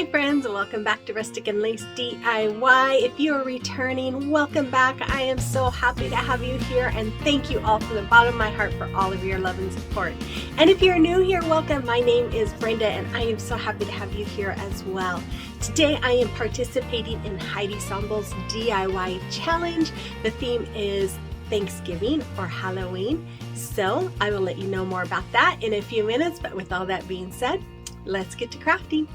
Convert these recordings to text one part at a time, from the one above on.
Hi friends, welcome back to Rustic and Lace DIY. If you are returning, welcome back. I am so happy to have you here, and thank you all from the bottom of my heart for all of your love and support. And if you're new here, welcome. My name is Brenda and I am so happy to have you here as well. Today I am participating in Heidi Sonboul's DIY challenge. The theme is Thanksgiving or Halloween, so I will let you know more about that in a few minutes. But with all that being said, let's get to crafting.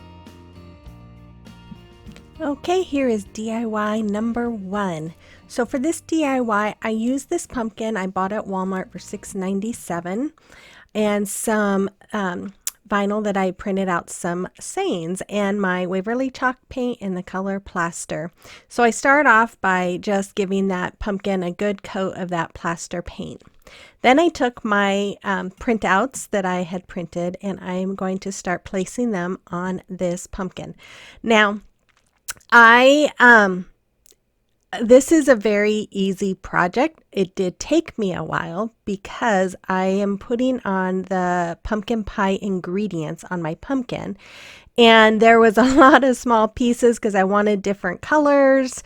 Okay, here is DIY number 1. So for this DIY, I used this pumpkin I bought at Walmart for $6.97 and some vinyl that I printed out some sayings and my Waverly chalk paint in the color Plaster. So I start off by just giving that pumpkin a good coat of that Plaster paint. Then I took my printouts that I had printed and I am going to start placing them on this pumpkin. Now, this is a very easy project. It did take me a while because I am putting on the pumpkin pie ingredients on my pumpkin, and there was a lot of small pieces because I wanted different colors,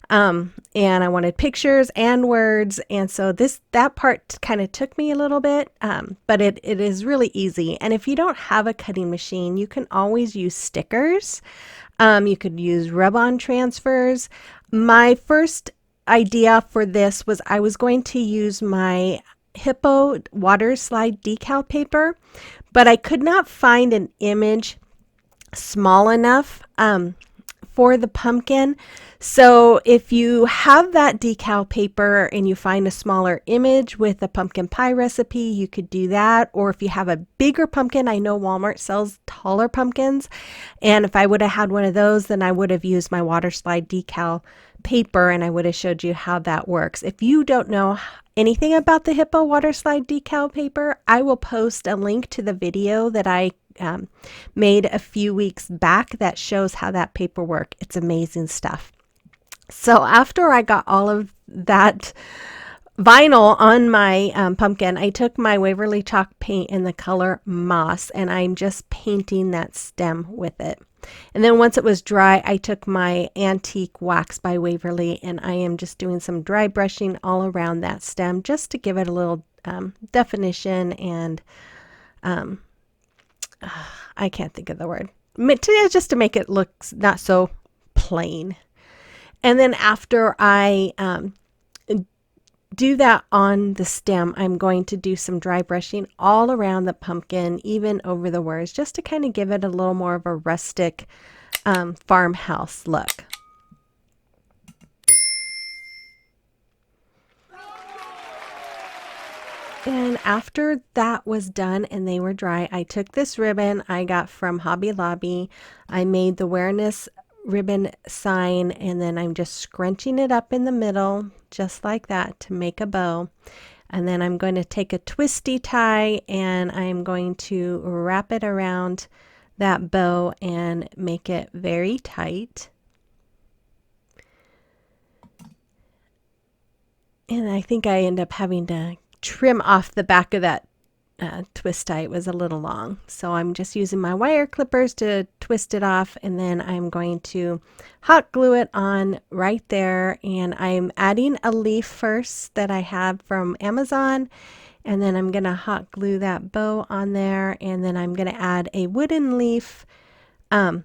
and I wanted pictures and words, and so that part kind of took me a little bit, but it is really easy. And if you don't have a cutting machine, you can always use stickers. You could use rub-on transfers. My first idea for this was I was going to use my Hippo water slide decal paper, but I could not find an image small enough for the pumpkin. So if you have that decal paper and you find a smaller image with a pumpkin pie recipe, you could do that. Or if you have a bigger pumpkin, I know Walmart sells taller pumpkins. And if I would have had one of those, then I would have used my water slide decal paper and I would have showed you how that works. If you don't know anything about the Hippo water slide decal paper, I will post a link to the video that I made a few weeks back that shows how that paper works. It's amazing stuff. So after I got all of that vinyl on my pumpkin, I took my Waverly chalk paint in the color Moss and I'm just painting that stem with it. And then once it was dry, I took my Antique Wax by Waverly and I am just doing some dry brushing all around that stem just to give it a little definition and I can't think of the word. Just to make it look not so plain. And then after I do that on the stem, I'm going to do some dry brushing all around the pumpkin, even over the words, just to kind of give it a little more of a rustic farmhouse look. And after that was done and they were dry, I took this ribbon I got from Hobby Lobby. I made the awareness ribbon sign and then I'm just scrunching it up in the middle just like that to make a bow, and then I'm going to take a twisty tie and I'm going to wrap it around that bow and make it very tight. And I think I end up having to trim off the back of that twist tie. It was a little long, so I'm just using my wire clippers to twist it off, and then I'm going to hot glue it on right there, and I'm adding a leaf first that I have from Amazon, and then I'm going to hot glue that bow on there, and then I'm going to add a wooden leaf that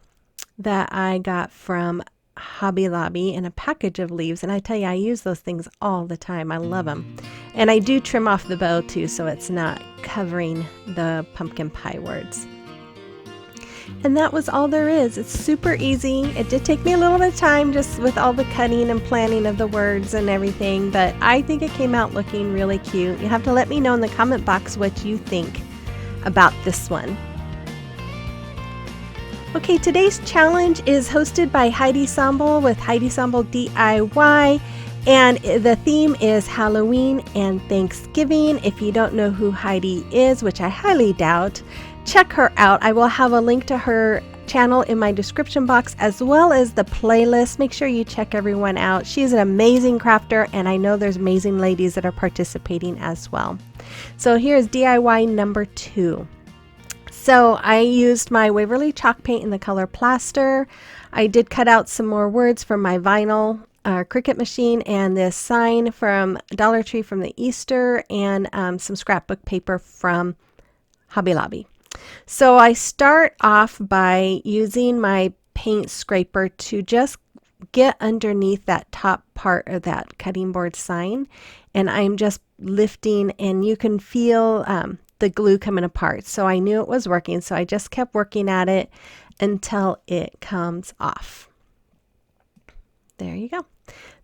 I got from Hobby Lobby in a package of leaves, and I tell you, I use those things all the time. I love them. And I do trim off the bow too, so it's not covering the pumpkin pie words. And that was all there is. It's super easy. It did take me a little bit of time just with all the cutting and planning of the words and everything, but I think it came out looking really cute. You have to let me know in the comment box what you think about this one. Okay, today's challenge is hosted by Heidi Sonboul with Heidi Sonboul DIY, and the theme is Halloween and Thanksgiving. If you don't know who Heidi is, which I highly doubt, check her out. I will have a link to her channel in my description box as well as the playlist. Make sure you check everyone out. She's an amazing crafter, and I know there's amazing ladies that are participating as well. So here's DIY number 2. So I used my Waverly chalk paint in the color Plaster. I did cut out some more words from my vinyl Cricut machine and this sign from Dollar Tree from the Easter, and some scrapbook paper from Hobby Lobby. So I start off by using my paint scraper to just get underneath that top part of that cutting board sign, and I'm just lifting, and you can feel the glue coming apart. So I knew it was working, so I just kept working at it until it comes off. There you go.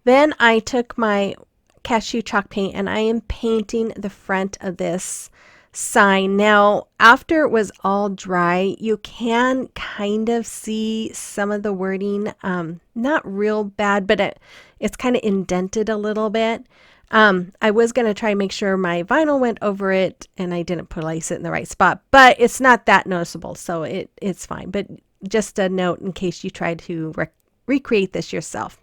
Then I took my Cashew chalk paint and I am painting the front of this sign. Now, after it was all dry, you can kind of see some of the wording, not real bad, but it's kind of indented a little bit. I was going to try and make sure my vinyl went over it and I didn't place it in the right spot, but it's not that noticeable, so it's fine. But just a note in case you try to recreate this yourself.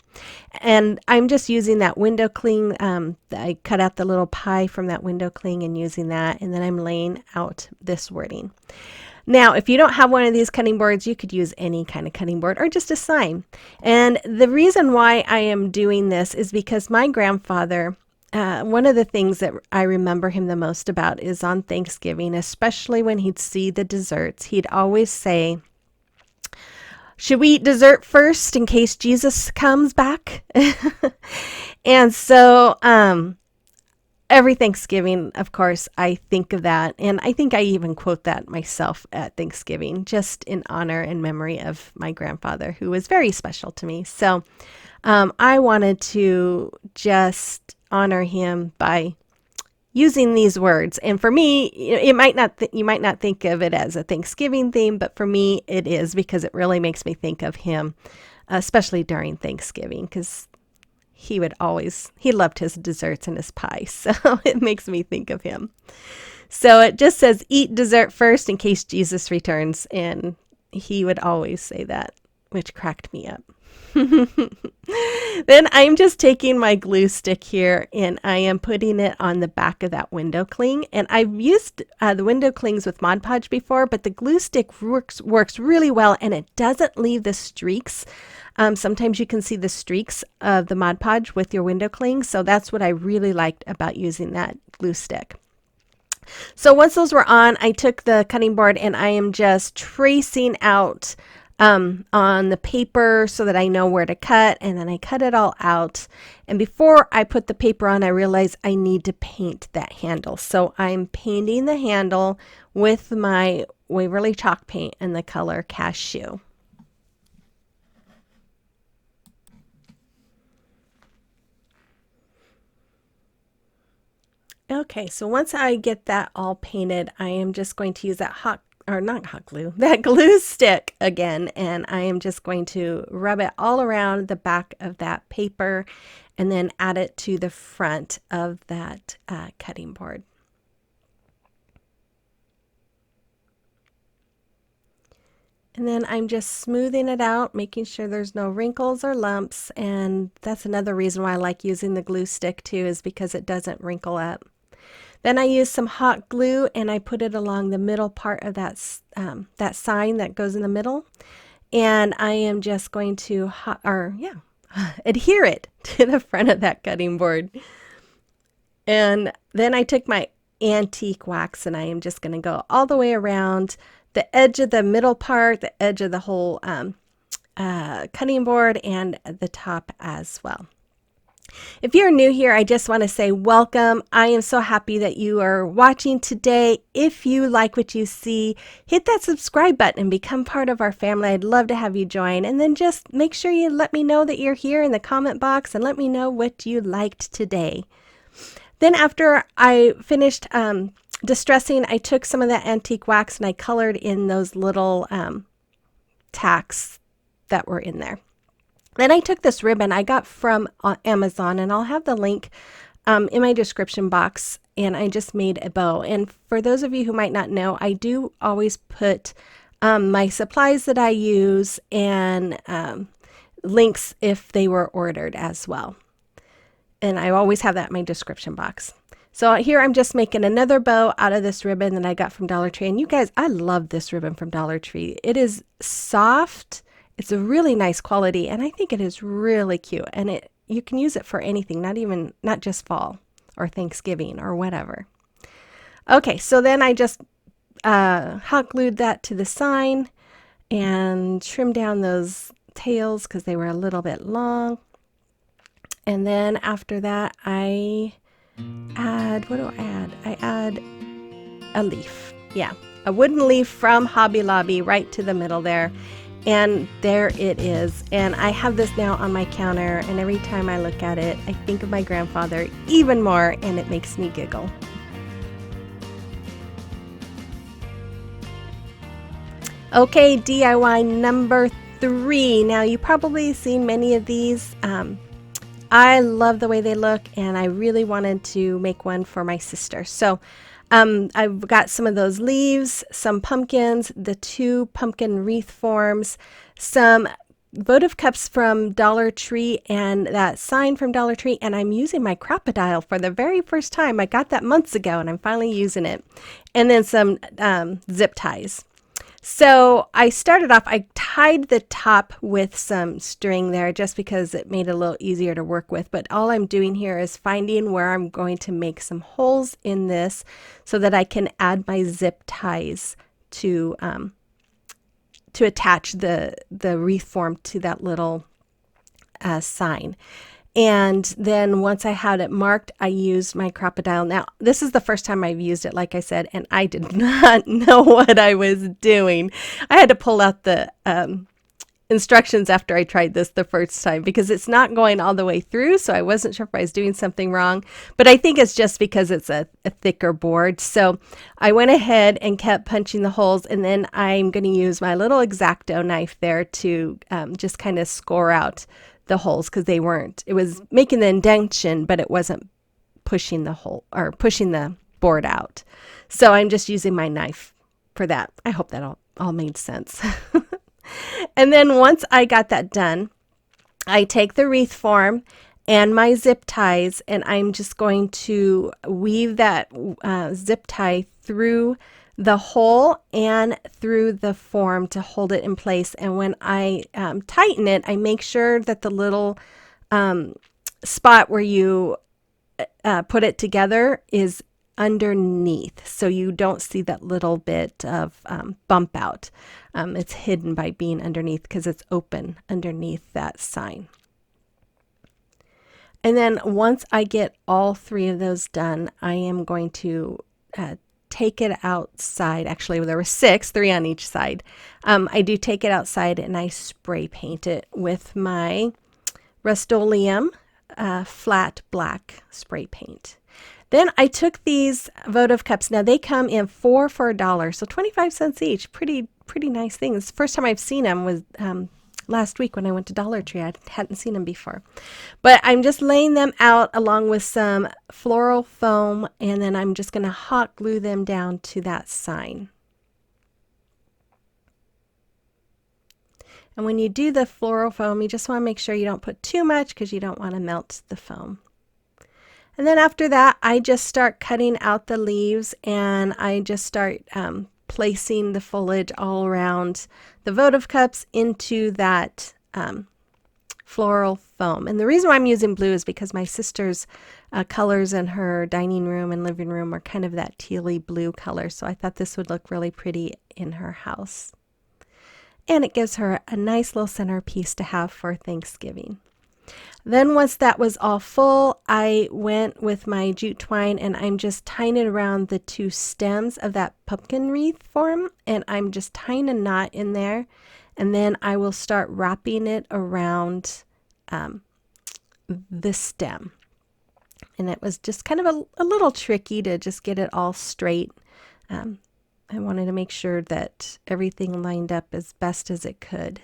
And I'm just using that window cling. I cut out the little pie from that window cling and using that, and then I'm laying out this wording. Now, if you don't have one of these cutting boards, you could use any kind of cutting board or just a sign. And the reason why I am doing this is because my grandfather, one of the things that I remember him the most about is on Thanksgiving, especially when he'd see the desserts, he'd always say, "Should we eat dessert first in case Jesus comes back?" And so every Thanksgiving, of course, I think of that. And I think I even quote that myself at Thanksgiving, just in honor and memory of my grandfather, who was very special to me. So I wanted to just honor him by using these words. And for me, you might not think of it as a Thanksgiving theme, but for me it is, because it really makes me think of him, especially during Thanksgiving, because he loved his desserts and his pie. So it makes me think of him. So it just says, "Eat dessert first in case Jesus returns." And he would always say that, which cracked me up. Then I'm just taking my glue stick here and I am putting it on the back of that window cling. And I've used the window clings with Mod Podge before, but the glue stick works really well and it doesn't leave the streaks. Sometimes you can see the streaks of the Mod Podge with your window cling. So that's what I really liked about using that glue stick. So once those were on, I took the cutting board and I am just tracing out on the paper so that I know where to cut, and then I cut it all out. And before I put the paper on, I realized I need to paint that handle. So I'm painting the handle with my Waverly chalk paint in the color Cashew. Okay, so once I get that all painted, I am just going to use that that glue stick again, and I am just going to rub it all around the back of that paper and then add it to the front of that cutting board. And then I'm just smoothing it out, making sure there's no wrinkles or lumps, and that's another reason why I like using the glue stick too, is because it doesn't wrinkle up. Then I use some hot glue and I put it along the middle part of that sign that goes in the middle. And I am just going to adhere it to the front of that cutting board. And then I took my antique wax and I am just going to go all the way around the edge of the middle part, the edge of the whole cutting board, and the top as well. If you're new here, I just want to say welcome. I am so happy that you are watching today. If you like what you see, hit that subscribe button and become part of our family. I'd love to have you join. And then just make sure you let me know that you're here in the comment box and let me know what you liked today. Then after I finished distressing, I took some of that antique wax and I colored in those little tacks that were in there. Then I took this ribbon I got from Amazon, and I'll have the link in my description box, and I just made a bow. And for those of you who might not know, I do always put my supplies that I use and links if they were ordered as well. And I always have that in my description box. So here I'm just making another bow out of this ribbon that I got from Dollar Tree. And you guys, I love this ribbon from Dollar Tree. It is soft. It's a really nice quality, and I think it is really cute. And you can use it for anything, not just fall or Thanksgiving or whatever. Okay, so then I just hot glued that to the sign and trimmed down those tails because they were a little bit long. And then after that, I add, what do I add? I add a leaf. Yeah, a wooden leaf from Hobby Lobby right to the middle there. And there it is. And I have this now on my counter, and every time I look at it, I think of my grandfather even more, and it makes me giggle. Okay, DIY number 3. Now, you've probably seen many of these. I love the way they look, and I really wanted to make one for my sister. So I've got some of those leaves, some pumpkins, the 2 pumpkin wreath forms, some votive cups from Dollar Tree, and that sign from Dollar Tree, and I'm using my crocodile for the very first time. I got that months ago, and I'm finally using it. And then some zip ties. So I started off, I tied the top with some string there just because it made it a little easier to work with. But all I'm doing here is finding where I'm going to make some holes in this so that I can add my zip ties to attach the wreath form to that little sign. And then once I had it marked, I used my crocodile. Now, this is the first time I've used it, like I said, and I did not know what I was doing. I had to pull out the instructions after I tried this the first time because it's not going all the way through, so I wasn't sure if I was doing something wrong. But I think it's just because it's a thicker board. So I went ahead and kept punching the holes, and then I'm going to use my little X-Acto knife there to just kind of score out the holes because it was making the indentation, but it wasn't pushing the hole or pushing the board out. So I'm just using my knife for that. I hope that all made sense. And then once I got that done, I take the wreath form and my zip ties, and I'm just going to weave that zip tie through the hole and through the form to hold it in place. And when I tighten it, I make sure that the little spot where you put it together is underneath, so you don't see that little bit of bump out. It's hidden by being underneath because it's open underneath that sign. And then once I get all 3 of those done, I am going to take it outside. Actually, there were 6, 3 on each side. I do take it outside and I spray paint it with my Rustoleum flat black spray paint. Then I took these votive cups. Now they come in 4 for $1, so 25 cents each. Pretty nice things. First time I've seen them was last week when I went to Dollar Tree. I hadn't seen them before. But I'm just laying them out along with some floral foam, and then I'm just going to hot glue them down to that sign. And when you do the floral foam, you just want to make sure you don't put too much because you don't want to melt the foam. And then after that, I just start cutting out the leaves, and I just start placing the foliage all around the votive cups into that floral foam. And the reason why I'm using blue is because my sister's colors in her dining room and living room are kind of that tealy blue color. So I thought this would look really pretty in her house. And it gives her a nice little centerpiece to have for Thanksgiving. Then once that was all full, I went with my jute twine and I'm just tying it around the 2 stems of that pumpkin wreath form, and I'm just tying a knot in there, and then I will start wrapping it around the stem. And it was just kind of a little tricky to just get it all straight. I wanted to make sure that everything lined up as best as it could.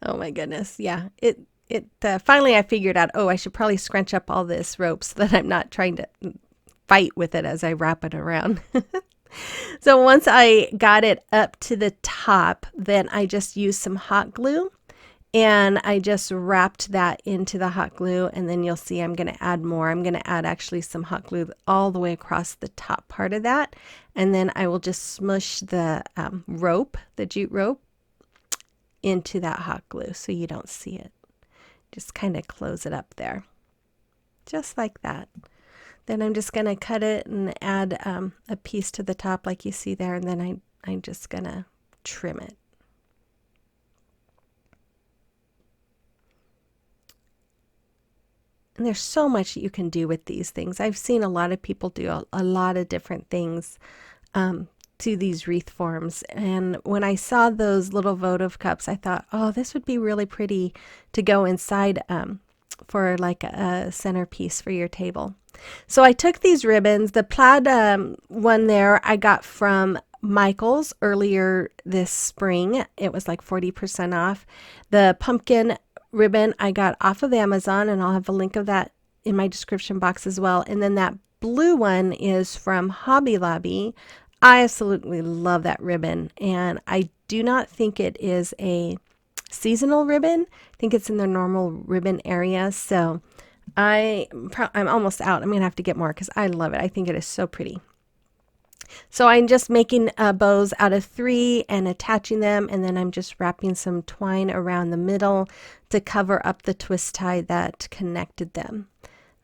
Oh my goodness. Yeah. Finally I figured out, I should probably scrunch up all this rope so that I'm not trying to fight with it as I wrap it around. So once I got it up to the top, then I just used some hot glue and I just wrapped that into the hot glue, and then you'll see I'm going to add more. I'm going to add actually some hot glue all the way across the top part of that, and then I will just smush the rope, the jute rope, into that hot glue so you don't see it. Just kind of close it up there, just like that. Then I'm just going to cut it and add a piece to the top like you see there, and then I'm just going to trim it. And there's so much you can do with these things. I've seen a lot of people do a lot of different things to these wreath forms. And when I saw those little votive cups, I thought, oh, this would be really pretty to go inside for like a centerpiece for your table. So I took these ribbons. The plaid one there I got from Michael's earlier this spring. It was like 40% off. The pumpkin ribbon I got off of Amazon, and I'll have a link of that in my description box as well. And then that blue one is from Hobby Lobby. I absolutely love that ribbon, and I do not think it is a seasonal ribbon. I think it's in the normal ribbon area. So I'm almost out. I'm gonna have to get more because I love it. I think it is so pretty. So I'm just making bows out of 3 and attaching them, and then I'm just wrapping some twine around the middle to cover up the twist tie that connected them.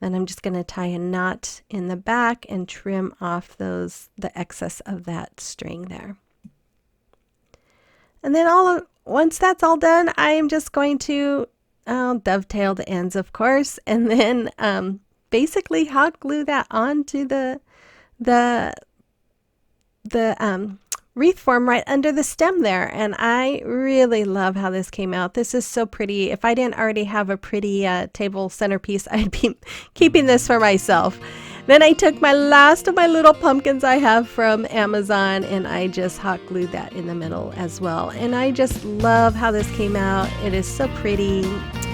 Then I'm just going to tie a knot in the back and trim off the excess of that string there. And then once that's all done, I'm just going to dovetail the ends, of course, and then basically hot glue that onto the wreath form right under the stem there. And I really love how this came out. This is so pretty. If I didn't already have a pretty table centerpiece, I'd be keeping this for myself. Then I took my last of my little pumpkins I have from Amazon, and I just hot glued that in the middle as well. And I just love how this came out. It is so pretty.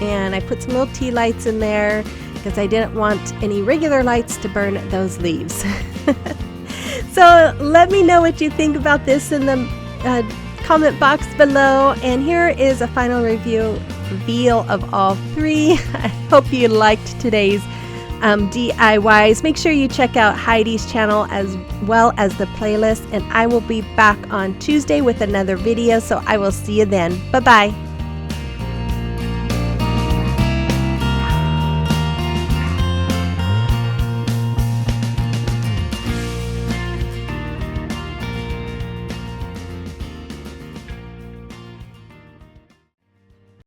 And I put some little tea lights in there because I didn't want any regular lights to burn those leaves. So let me know what you think about this in the comment box below. And here is a final reveal of all 3. I hope you liked today's DIYs. Make sure you check out Heidi's channel as well as the playlist. And I will be back on Tuesday with another video. So I will see you then. Bye-bye.